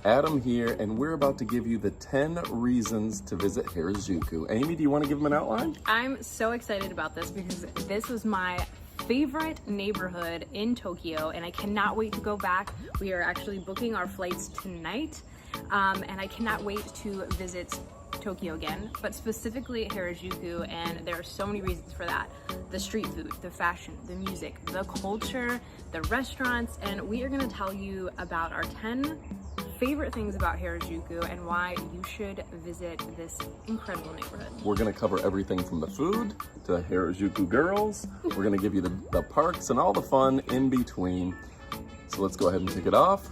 Adam here, and we're about to give you the 10 reasons to visit Harajuku. Amy, do you want to give them an outline? I'm so excited about this because this was my favorite neighborhood in Tokyo, and I cannot wait to go back. We are actually booking our flights tonight, and I cannot wait to visit Tokyo again, but specifically Harajuku, and there are so many reasons for that. The street food, the fashion, the music, the culture, the restaurants, and we are going to tell you about our 10 favorite things about Harajuku and why you should visit this incredible neighborhood. We're going to cover everything from the food to Harajuku girls. We're going to give you the parks and all the fun in between. So let's go ahead and kick it off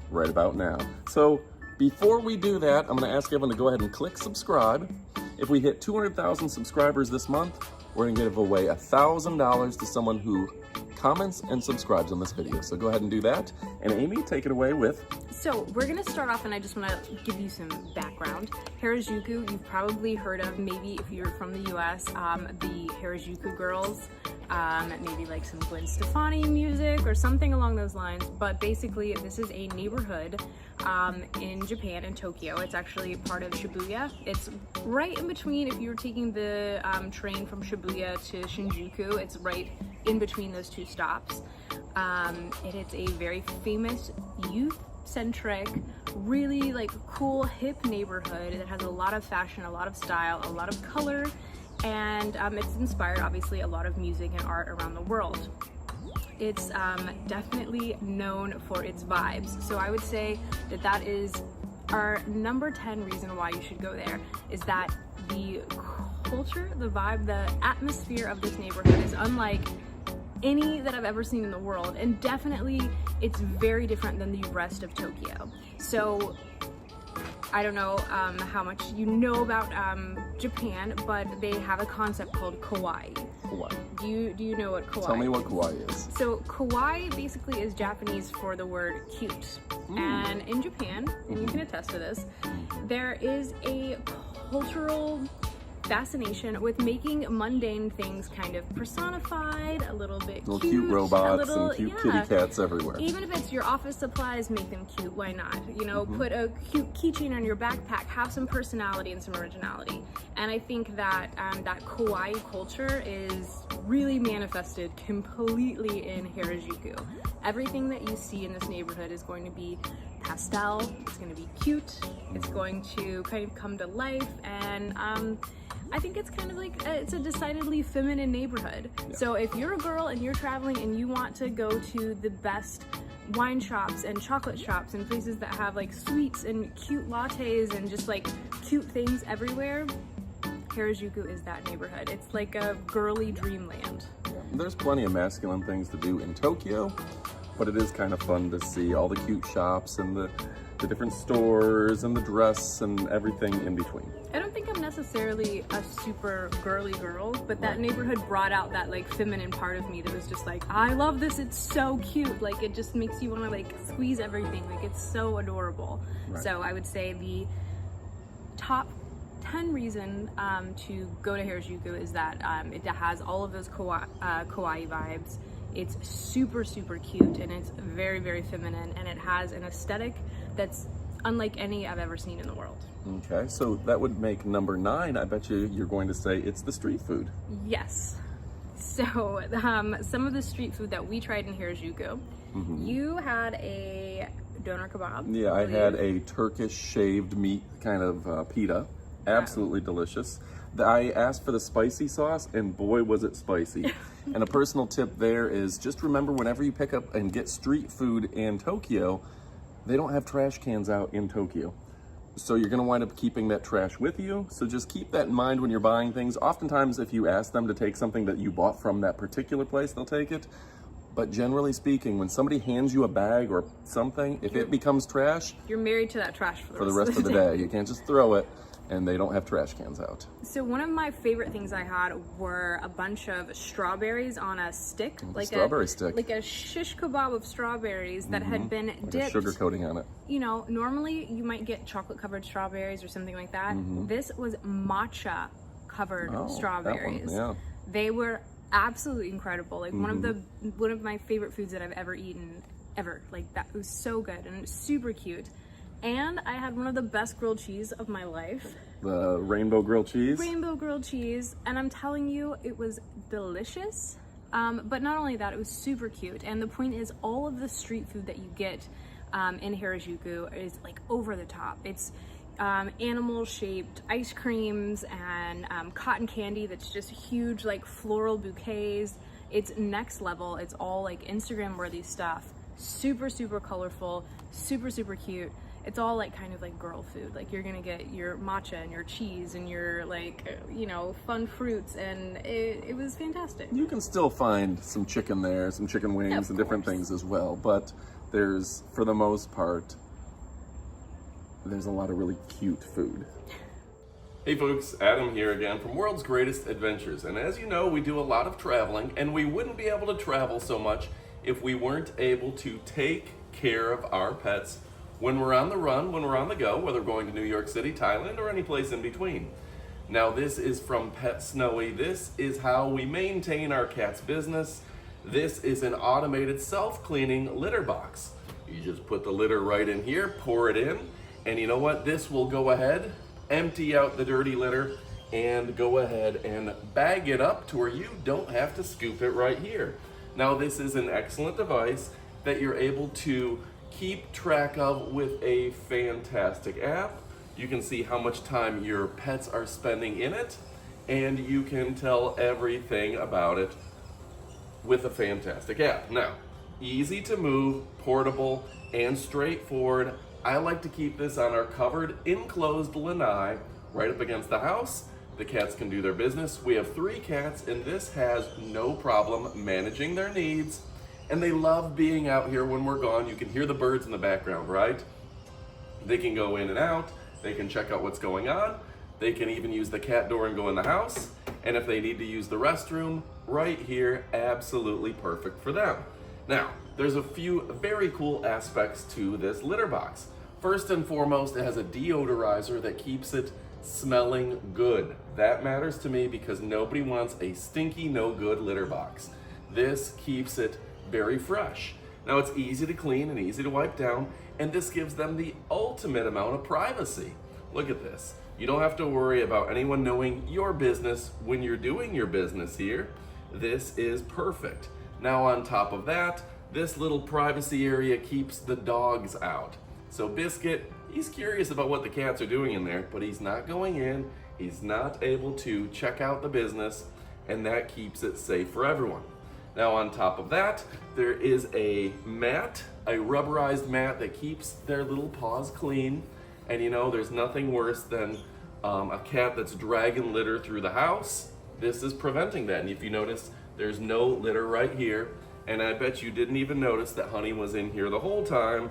right about now. So before we do that, I'm going to ask everyone to go ahead and click subscribe. If we hit 200,000 subscribers this month, we're going to give away $1,000 to someone who comments and subscribes on this video. So go ahead and do that. And Amy, take it away with... So we're going to start off, and I just want to give you some background. Harajuku, you've probably heard of, maybe if you're from the US, the Harajuku girls, maybe like some Gwen Stefani music or something along those lines. But basically, this is a neighborhood in Japan, in Tokyo. It's actually part of Shibuya. It's right in between, if you're taking the train from Shibuya to Shinjuku, it's right in between those two stops. It is a very famous youth-centric, really like cool, hip neighborhood that has a lot of fashion, a lot of style, a lot of color, and it's inspired obviously a lot of music and art around the world. It's definitely known for its vibes. So I would say that that is our number 10 reason why you should go there, is that the culture, the vibe, the atmosphere of this neighborhood is unlike any that I've ever seen in the world, and definitely it's very different than the rest of Tokyo. So I don't know how much you know about Japan, but they have a concept called kawaii. Kawaii. Do you know what kawaii is? Tell me what kawaii is. So kawaii basically is Japanese for the word cute. And in Japan, and you can attest to this, there is a cultural fascination with making mundane things kind of personified, a little bit little cute robots and cute kitty cats everywhere. Even if it's your office supplies, make them cute, why not? You know, put a cute keychain on your backpack, have some personality and some originality. And I think that that kawaii culture is really manifested completely in Harajuku. Everything that you see in this neighborhood is going to be pastel, it's going to be cute, it's going to kind of come to life, and I think it's kind of like, it's a decidedly feminine neighborhood. Yeah. So if you're a girl and you're traveling and you want to go to the best wine shops and chocolate shops and places that have like sweets and cute lattes and just like cute things everywhere, Harajuku is that neighborhood. It's like a girly dreamland. Yeah. There's plenty of masculine things to do in Tokyo, but it is kind of fun to see all the cute shops and the different stores and the dress and everything in between. I don't think I'm necessarily a super girly girl, but that neighborhood brought out that like feminine part of me that was just like, I love this, it's so cute. Like it just makes you want to like squeeze everything. Like it's so adorable. Right. So I would say the top 10 reason to go to Harajuku is that it has all of those kawaii vibes. It's super, super cute, and it's very, very feminine, and it has an aesthetic that's unlike any I've ever seen in the world. Okay, so that would make number 9. I bet you're going to say it's the street food. Yes. So some of the street food that we tried in Harajuku, you had a doner kebab. Yeah, I had a Turkish shaved meat kind of pita. Absolutely delicious. I asked for the spicy sauce, and boy was it spicy. And a personal tip there is just remember, whenever you pick up and get street food in Tokyo, they don't have trash cans out in Tokyo. So you're gonna wind up keeping that trash with you. So just keep that in mind when you're buying things. Oftentimes, if you ask them to take something that you bought from that particular place, they'll take it. But generally speaking, when somebody hands you a bag or something, if it becomes trash, you're married to that trash for the rest of the day. You can't just throw it. And they don't have trash cans out. So one of my favorite things I had were a bunch of strawberries on a stick, like strawberry stick, like a shish kebab of strawberries that had been dipped. Sugar coating on it. You know, normally you might get chocolate covered strawberries or something like that. This was matcha covered strawberries. Yeah. They were absolutely incredible. Like one of my favorite foods that I've ever eaten ever. Like that was so good and super cute. And I had one of the best grilled cheese of my life. The rainbow grilled cheese. Rainbow grilled cheese, and I'm telling you, it was delicious. But not only that, it was super cute. And the point is, all of the street food that you get in Harajuku is like over the top. It's animal-shaped ice creams and cotton candy that's just huge, like floral bouquets. It's next level. It's all like Instagram-worthy stuff. Super, super colorful, super, super cute. It's all like kind of like girl food. Like you're gonna get your matcha and your cheese and your like, you know, fun fruits, and it was fantastic. You can still find some chicken there, some chicken wings and different things as well, but there's, for the most part, there's a lot of really cute food. Hey folks, Adam here again from World's Greatest Adventures, and as you know, we do a lot of traveling, and we wouldn't be able to travel so much if we weren't able to take care of our pets when we're on the run, when we're on the go, whether going to New York City, Thailand, or any place in between. Now this is from PetSnowy. This is how we maintain our cat's business. This is an automated self-cleaning litter box. You just put the litter right in here, pour it in, and you know what? This will go ahead, empty out the dirty litter, and go ahead and bag it up to where you don't have to scoop it right here. Now this is an excellent device that you're able to keep track of with a fantastic app. You can see how much time your pets are spending in it, and you can tell everything about it with a fantastic app. Now, easy to move, portable, and straightforward. I like to keep this on our covered enclosed lanai right up against the house. The cats can do their business. We have 3 cats, and this has no problem managing their needs. And they love being out here when we're gone. You can hear the birds in the background, right? They can go in and out. They can check out what's going on. They can even use the cat door and go in the house. And if they need to use the restroom, right here, absolutely perfect for them. Now, there's a few very cool aspects to this litter box. First and foremost, it has a deodorizer that keeps it smelling good. That matters to me because nobody wants a stinky, no good litter box. This keeps it very fresh. Now it's easy to clean and easy to wipe down, and this gives them the ultimate amount of privacy. Look at this. You don't have to worry about anyone knowing your business when you're doing your business here. This is perfect. Now on top of that, this little privacy area keeps the dogs out. So Biscuit, he's curious about what the cats are doing in there, but he's not going in. He's not able to check out the business, and that keeps it safe for everyone. Now on top of that, there is a mat, a rubberized mat that keeps their little paws clean. And you know, there's nothing worse than a cat that's dragging litter through the house. This is preventing that. And if you notice, there's no litter right here. And I bet you didn't even notice that Honey was in here the whole time,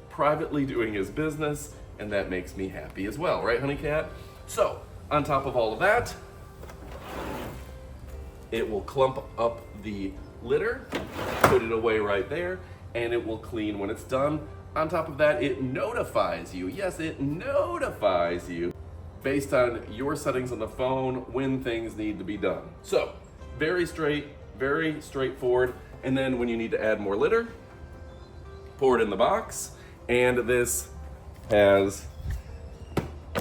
privately doing his business, and that makes me happy as well, right, Honey Cat? So, on top of all of that, it will clump up the litter, put it away right there, and it will clean when it's done. On top of that, it notifies you. Yes, it notifies you based on your settings on the phone when things need to be done. So, very straightforward. And then when you need to add more litter, pour it in the box. And this has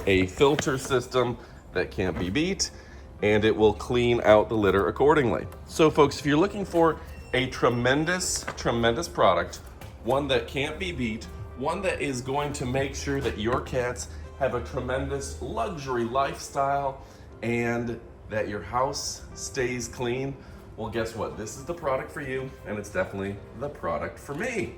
a filter system that can't be beat, and it will clean out the litter accordingly. So folks, if you're looking for a tremendous product, one that can't be beat, one that is going to make sure that your cats have a tremendous luxury lifestyle and that your house stays clean, well, guess what? This is the product for you, and it's definitely the product for me.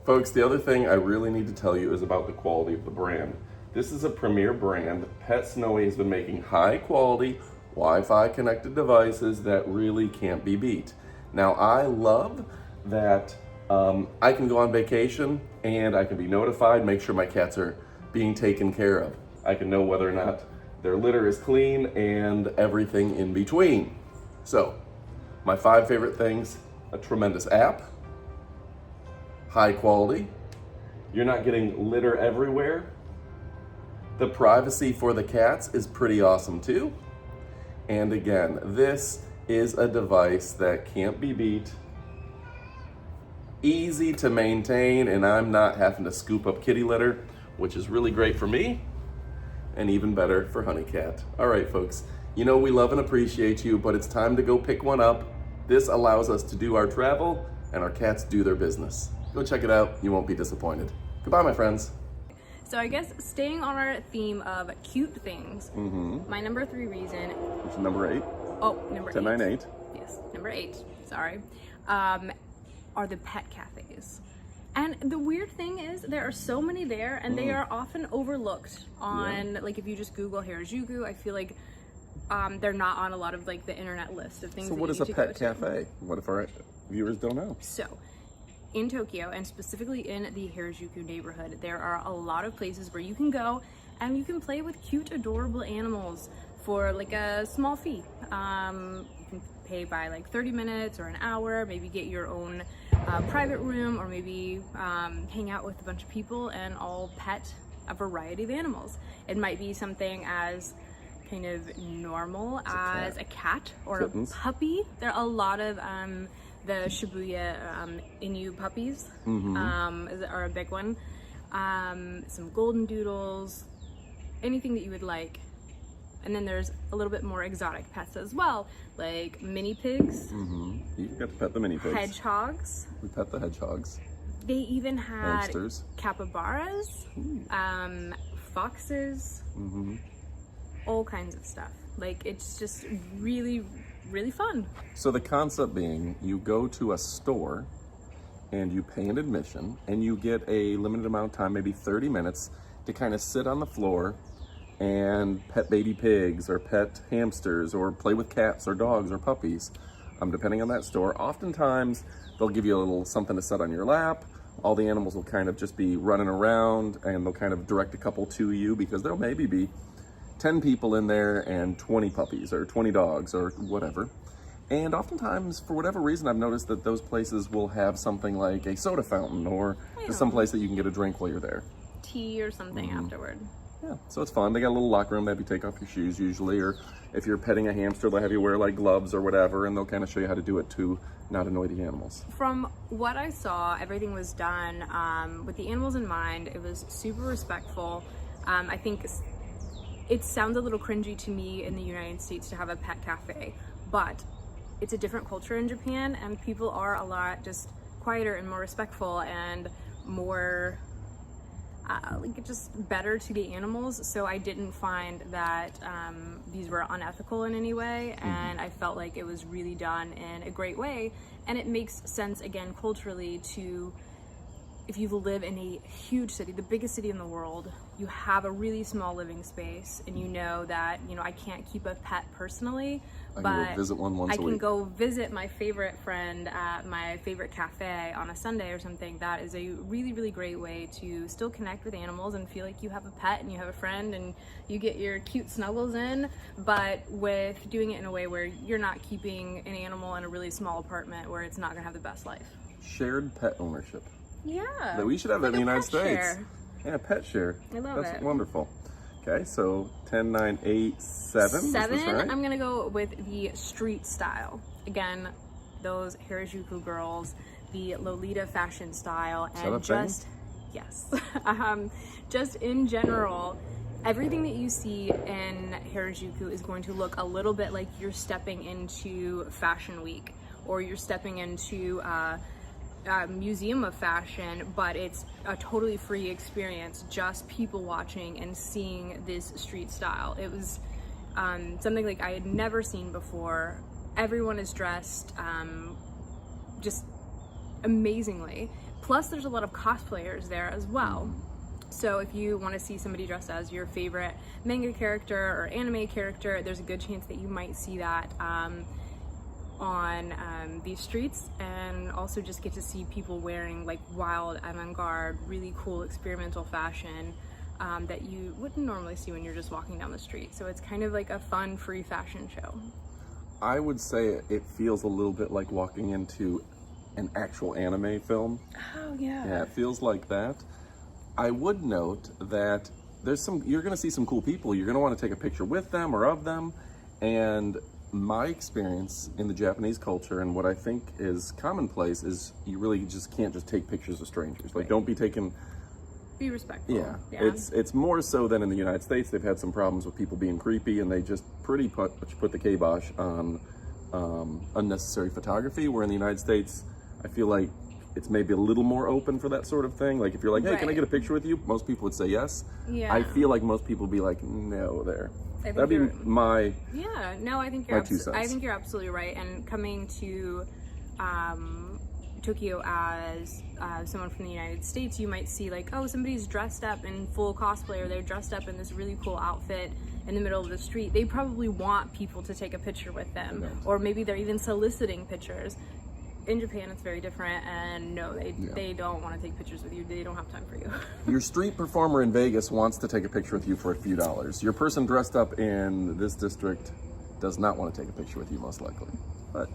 Folks, the other thing I really need to tell you is about the quality of the brand. This is a premier brand. PetSnowy has been making high quality Wi-Fi connected devices that really can't be beat. Now, I love that I can go on vacation and I can be notified, make sure my cats are being taken care of. I can know whether or not their litter is clean and everything in between. So, my 5 favorite things: a tremendous app, high quality, you're not getting litter everywhere, the privacy for the cats is pretty awesome too, and again, this is a device that can't be beat, easy to maintain, and I'm not having to scoop up kitty litter which is really great for me and even better for Honeycat. All right, folks, you know we love and appreciate you, but it's time to go pick one up. This allows us to do our travel and our cats do their business. Go check it out. You won't be disappointed. Goodbye, my friends. So I guess staying on our theme of cute things, my number 3 reason. Which is number 8? Oh, number 8. 1098. Yes, number 8. Sorry. Are the pet cafes. And the weird thing is there are so many there, and they are often overlooked on, like, if you just Google Harajuku, I feel like they're not on a lot of like the internet list of things. So what is a pet cafe? What if our viewers don't know? So in Tokyo, and specifically in the Harajuku neighborhood, there are a lot of places where you can go and you can play with cute, adorable animals for like a small fee. You can pay by like 30 minutes or an hour, maybe get your own private room, or maybe hang out with a bunch of people and all pet a variety of animals. It might be something as kind of normal as a cat or Kittens. A puppy. There are a lot of the Shibuya Inu puppies are a big one. Some golden doodles, anything that you would like. And then there's a little bit more exotic pets as well, like mini pigs. You got to pet the mini pigs. Hedgehogs. We pet the hedgehogs. They even had hamsters, capybaras, foxes, all kinds of stuff. Like, it's just really, really fun. So the concept being, you go to a store and you pay an admission and you get a limited amount of time, maybe 30 minutes, to kind of sit on the floor and pet baby pigs or pet hamsters or play with cats or dogs or puppies, depending on that store. Oftentimes they'll give you a little something to set on your lap. All the animals will kind of just be running around, and they'll kind of direct a couple to you, because there'll maybe be 10 people in there and 20 puppies or 20 dogs or whatever. And oftentimes, for whatever reason, I've noticed that those places will have something like a soda fountain or just some place that you can get a drink while you're there. Tea or something afterward. Yeah, so it's fun. They got a little locker room. They have you take off your shoes usually, or if you're petting a hamster, they'll have you wear like gloves or whatever, and they'll kind of show you how to do it to not annoy the animals. From what I saw, everything was done with the animals in mind. It was super respectful. I think it sounds a little cringy to me in the United States to have a pet cafe, but it's a different culture in Japan, and people are a lot just quieter and more respectful and more like just better to the animals. So I didn't find that these were unethical in any way, and I felt like it was really done in a great way. And it makes sense, again, culturally, to if you live in a huge city, the biggest city in the world, you have a really small living space, and you know that, you know, I can't keep a pet personally, but I can go visit one once a week. I can go visit my favorite friend at my favorite cafe on a Sunday or something. That is a really, really great way to still connect with animals and feel like you have a pet and you have a friend and you get your cute snuggles in, but with doing it in a way where you're not keeping an animal in a really small apartment where it's not gonna have the best life. Shared pet ownership. Yeah. We should have that in the United States. Share. Yeah, pet share. I love That's it. wonderful. Okay, so 10, 9, 8, 7. Is this right? I'm gonna go with the street style. Again, those Harajuku girls, the Lolita fashion style, and just just in general, everything that you see in Harajuku is going to look a little bit like you're stepping into Fashion Week, or you're stepping into museum of fashion, but it's a totally free experience, just people watching and seeing this street style. It was something like I had never seen before. Everyone is dressed just amazingly. Plus there's a lot of cosplayers there as well. So if you want to see somebody dressed as your favorite manga character or anime character, there's a good chance that you might see that on these streets, and also just get to see people wearing like wild, avant-garde, really cool experimental fashion that you wouldn't normally see when you're just walking down the street. So it's kind of like a fun, free fashion show. I would say it feels a little bit like walking into an actual anime film. Oh yeah. Yeah, it feels like that. I would note that you're gonna see some cool people. You're gonna want to take a picture with them or of them, and my experience in the Japanese culture, and what I think is commonplace, is you really just can't just take pictures of strangers. Like, don't be taking be respectful. Yeah, it's more so than in the United States. They've had some problems with people being creepy, and they just pretty much put the kibosh on unnecessary photography. Where in the United States, I feel like it's maybe a little more open for that sort of thing. Like if you're like, hey, can I get a picture with you? Most people would say yes. Yeah. I feel like most people would be like, no, there. That'd be my I think you're I think you're absolutely right. And coming to Tokyo as someone from the United States, you might see like, oh, somebody's dressed up in full cosplay, or they're dressed up in this really cool outfit in the middle of the street. They probably want people to take a picture with them, or maybe they're even soliciting pictures. In Japan, it's very different, and no, they don't want to take pictures with you. They don't have time for you. Your street performer in Vegas wants to take a picture with you for a few dollars. Your person dressed up in this district does not want to take a picture with you, most likely. But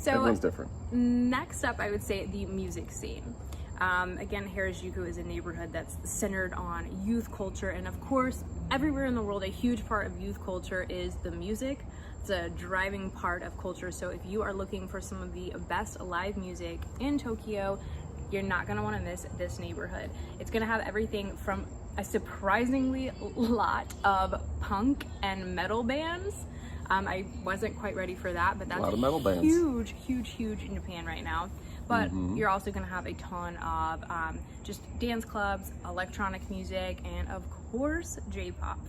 everyone's different. Next up, I would say the music scene. Again, Harajuku is a neighborhood that's centered on youth culture, and of course, everywhere in the world, a huge part of youth culture is the music. It's a driving part of culture. So if you are looking for some of the best live music in Tokyo, you're not going to want to miss this neighborhood. It's going to have everything from a surprisingly lot of punk and metal bands. I wasn't quite ready for that, but that's a lot of metal bands. Huge in Japan right now. But you're also going to have a ton of just dance clubs, electronic music, and of course, J-pop.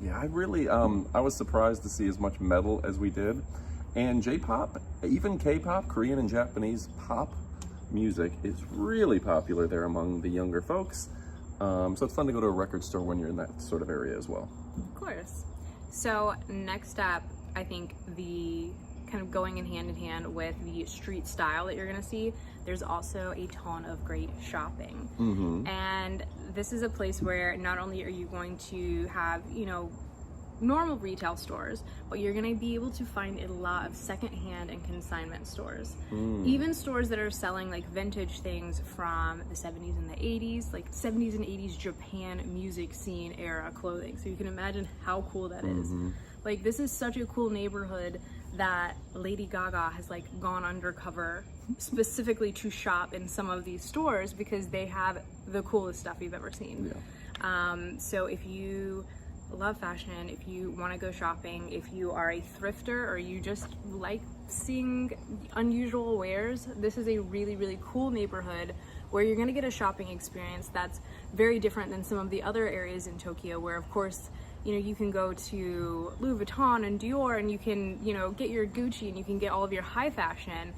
Yeah, I really, I was surprised to see as much metal as we did. And J-pop, even K-pop, Korean and Japanese pop music is really popular there among the younger folks. So it's fun to go to a record store when you're in that sort of area as well. Of course. So next up, I think the kind of going in hand with the street style that you're gonna see, there's also a ton of great shopping. And this is a place where not only are you going to have, you know, normal retail stores, but you're gonna be able to find a lot of secondhand and consignment stores. Even stores that are selling like vintage things from the 70s and the 80s, like 70s and 80s Japan music scene era clothing. So you can imagine how cool that is. Like, this is such a cool neighborhood that Lady Gaga has like gone undercover specifically to shop in some of these stores because they have the coolest stuff you've ever seen. So if you love fashion, if you want to go shopping, if you are a thrifter, or you just like seeing unusual wares, this is a really cool neighborhood where you're going to get a shopping experience that's very different than some of the other areas in Tokyo, where of course, you know, you can go to Louis Vuitton and Dior and you can, you know, get your Gucci and you can get all of your high fashion.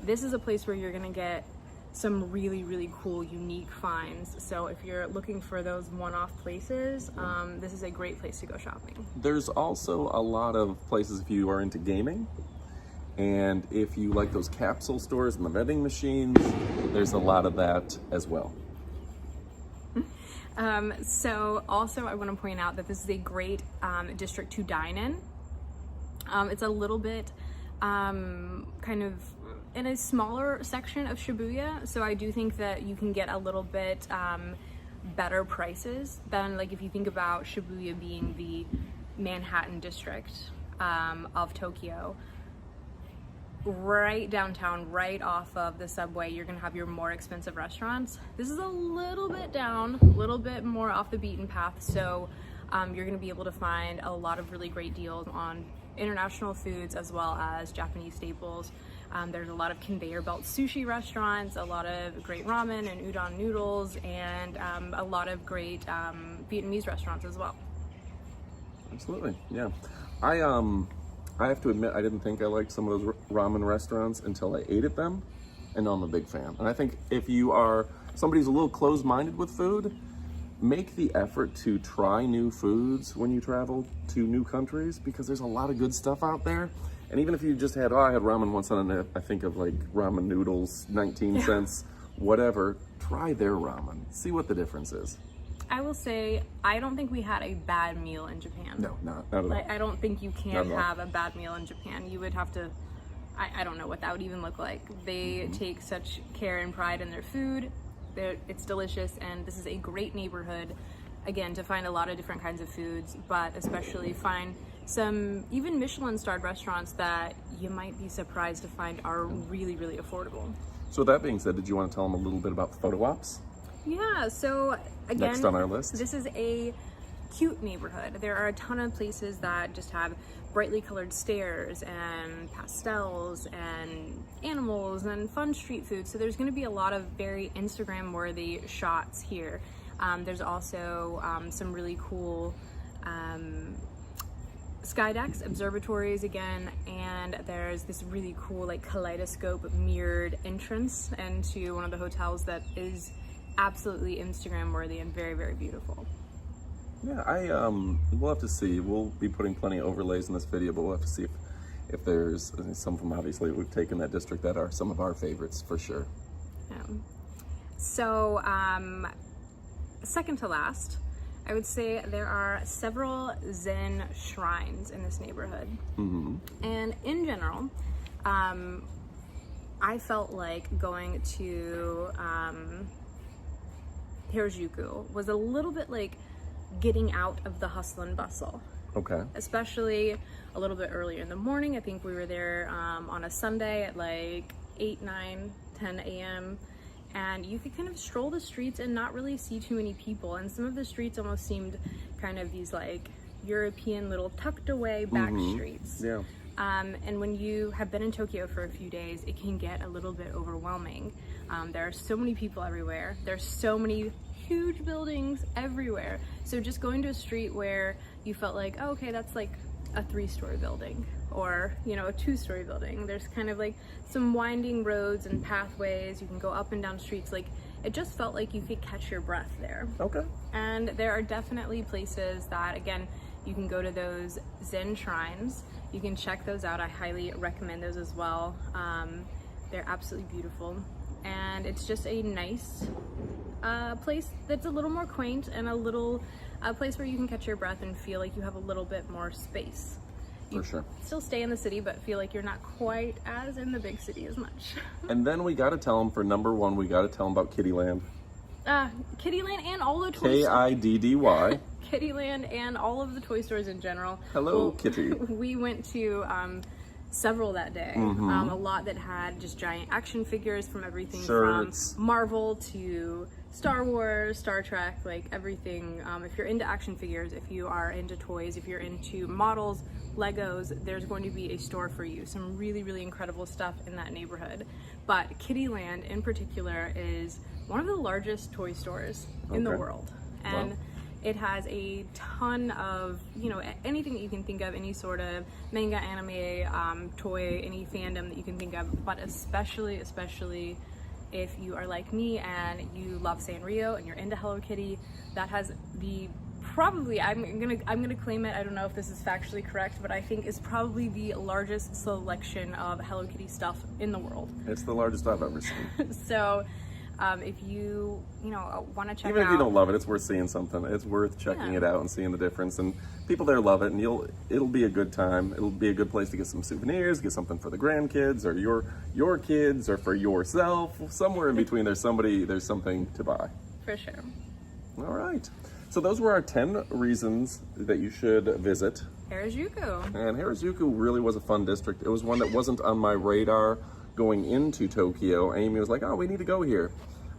This is a place where you're going to get some really cool, unique finds. So if you're looking for those one-off places, this is a great place to go shopping. There's also a lot of places if you are into gaming, and if you like those capsule stores and the vending machines, there's a lot of that as well. So also I want to point out that this is a great district to dine in. It's a little bit kind of in a smaller section of Shibuya, so I do think that you can get a little bit better prices than, like, if you think about Shibuya being the Manhattan district of Tokyo. Right downtown, right off of the subway, you're gonna have your more expensive restaurants. This is a little bit down, a little bit more off the beaten path, so you're gonna be able to find a lot of really great deals on international foods as well as Japanese staples. There's a lot of conveyor belt sushi restaurants, a lot of great ramen and udon noodles, and a lot of great Vietnamese restaurants as well. Absolutely, yeah. I have to admit, I didn't think I liked some of those ramen restaurants until I ate at them, and now I'm a big fan. And I think if you are somebody who's a little closed-minded with food, make the effort to try new foods when you travel to new countries, because there's a lot of good stuff out there. And even if you just had, I had ramen once, and I think of like ramen noodles, 19 cents, whatever, try their ramen. See what the difference is. I will say, I don't think we had a bad meal in Japan. No, not at all. I don't think you can have a bad meal in Japan. You would have to, I don't know what that would even look like. They take such care and pride in their food. It's delicious, and this is a great neighborhood, again, to find a lot of different kinds of foods, but especially find some even Michelin-starred restaurants that you might be surprised to find are really affordable. So that being said, did you want to tell them a little bit about photo ops? Yeah, so again, Next on our list. this is a cute neighborhood. There are a ton of places that just have brightly colored stairs and pastels and animals and fun street food. So there's going to be a lot of very Instagram worthy shots here. There's also some really cool sky decks, observatories again, and there's this really cool like kaleidoscope mirrored entrance into one of the hotels that is absolutely Instagram worthy and very, very beautiful. Yeah, we'll have to see. We'll be putting plenty of overlays in this video, but we'll have to see if there's some of them, obviously, we've taken that district that are some of our favorites for sure. Yeah. So, second to last, I would say there are several Zen shrines in this neighborhood. Mm-hmm. And in general, I felt like going to Harajuku was a little bit like getting out of the hustle and bustle. Okay. Especially a little bit earlier in the morning. I think we were there on a Sunday at like 8, 9, 10 a.m. And you could kind of stroll the streets and not really see too many people. And some of the streets almost seemed kind of these like European little tucked away back streets. Yeah. And when you have been in Tokyo for a few days, it can get a little bit overwhelming. There are so many people everywhere. There's so many huge buildings everywhere. So just going to a street where you felt like, oh, okay, that's like a 3-story building, or, you know, a 2-story building. There's kind of like some winding roads and pathways. You can go up and down streets. Like, it just felt like you could catch your breath there. Okay. And there are definitely places that, again, you can go to those Zen Shrines. You can check those out. I highly recommend those as well. They're absolutely beautiful. And it's just a nice place that's a little more quaint and a place where you can catch your breath and feel like you have a little bit more space. For sure. Still stay in the city, but feel like you're not quite as in the big city as much. And then we got to tell them, for number one, we got to tell them about Kittyland. Kittyland and all the toy stores. Kiddy. Kittyland and all of the toy stores in general. Hello, Kitty. We went to several that day. A lot that had just giant action figures from everything Shirts. from Marvel to Star Wars, Star Trek, like everything. If you're into action figures, if you are into toys, if you're into models, Legos, there's going to be a store for you. Some really, really incredible stuff in that neighborhood. But Kittyland in particular is one of the largest toy stores in the world. And it has a ton of, you know, anything that you can think of, any sort of manga, anime, toy, any fandom that you can think of, but especially if you are like me and you love Sanrio and you're into Hello Kitty, that has the probably, I'm gonna claim it, I don't know if this is factually correct, but I think is probably the largest selection of Hello Kitty stuff in the world. It's the largest I've ever seen. So if you want to check Even out, if you don't love it, it's worth seeing something. It's worth checking it out and seeing the difference. And people there love it, and it'll be a good time. It'll be a good place to get some souvenirs, get something for the grandkids or your kids or for yourself. Somewhere in between, there's something to buy. for sure. All right. So those were our 10 reasons that you should visit. Harajuku. And Harajuku really was a fun district. It was one that wasn't on my radar going into Tokyo. Amy was like, oh, we need to go here.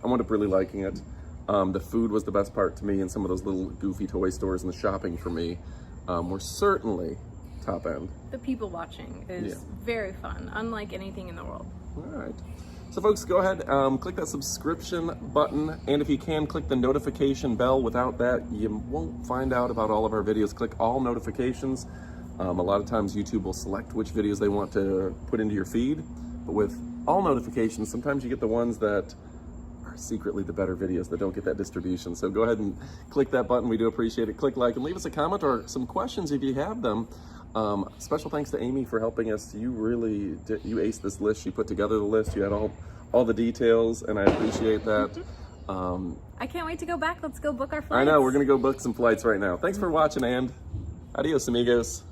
I wound up really liking it. The food was the best part to me, and some of those little goofy toy stores and the shopping for me were certainly top end. The people watching is very fun, unlike anything in the world. All right. So folks, go ahead, click that subscription button, and if you can, click the notification bell. Without that, you won't find out about all of our videos. Click all notifications. A lot of times YouTube will select which videos they want to put into your feed, but with all notifications, sometimes you get the ones that are secretly the better videos that don't get that distribution. So go ahead and click that button. We do appreciate it. Click like and leave us a comment or some questions if you have them. Special thanks to Amy for helping us. You really did, you aced this list. She put together the list. You had all the details, and I appreciate that. I can't wait to go back. Let's go book our flights. I know, we're gonna go book some flights right now. Thanks for watching, and adios, amigos.